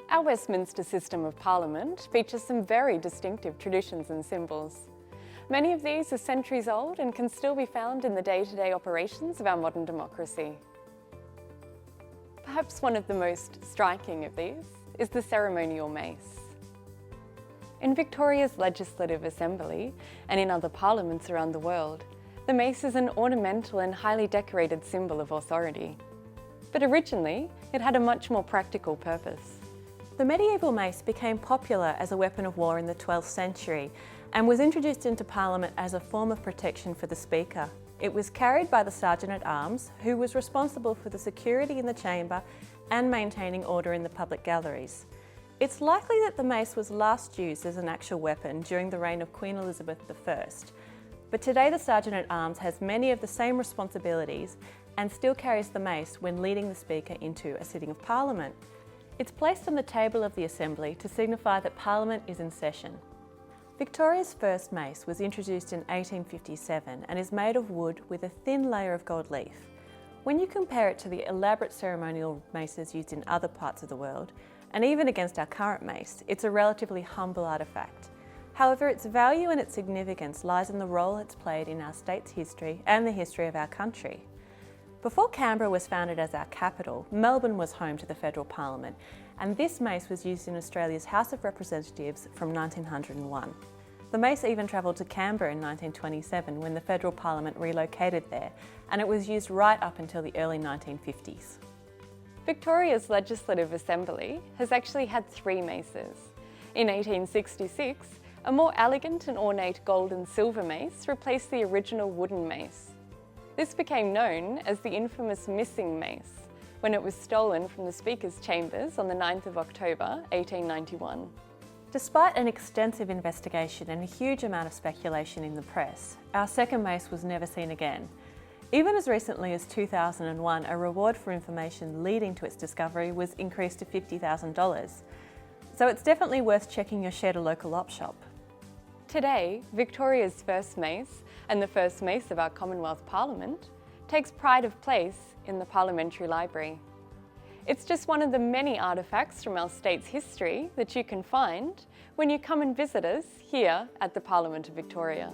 Our Westminster system of Parliament features some very distinctive traditions and symbols. Many of these are centuries old and can still be found in the day-to-day operations of our modern democracy. Perhaps one of the most striking of these is the ceremonial mace. In Victoria's Legislative Assembly and in other parliaments around the world, the mace is an ornamental and highly decorated symbol of authority. But originally, it had a much more practical purpose. The medieval mace became popular as a weapon of war in the 12th century and was introduced into Parliament as a form of protection for the Speaker. It was carried by the Sergeant-at-Arms, who was responsible for the security in the chamber and maintaining order in the public galleries. It's likely that the mace was last used as an actual weapon during the reign of Queen Elizabeth I, but today the Sergeant-at-Arms has many of the same responsibilities and still carries the mace when leading the Speaker into a sitting of Parliament. It's placed on the table of the Assembly to signify that Parliament is in session. Victoria's first mace was introduced in 1857 and is made of wood with a thin layer of gold leaf. When you compare it to the elaborate ceremonial maces used in other parts of the world, and even against our current mace, it's a relatively humble artefact. However, its value and its significance lies in the role it's played in our state's history and the history of our country. Before Canberra was founded as our capital, Melbourne was home to the Federal Parliament, and this mace was used in Australia's House of Representatives from 1901. The mace even travelled to Canberra in 1927 when the Federal Parliament relocated there, and it was used right up until the early 1950s. Victoria's Legislative Assembly has actually had 3 maces. In 1866, a more elegant and ornate gold and silver mace replaced the original wooden mace. This became known as the infamous missing mace when it was stolen from the Speaker's chambers on the 9th of October 1891. Despite an extensive investigation and a huge amount of speculation in the press, our second mace was never seen again. Even as recently as 2001, a reward for information leading to its discovery was increased to $50,000. So it's definitely worth checking your shed or local op shop. Today, Victoria's first mace, and the first mace of our Commonwealth Parliament, takes pride of place in the Parliamentary Library. It's just one of the many artefacts from our state's history that you can find when you come and visit us here at the Parliament of Victoria.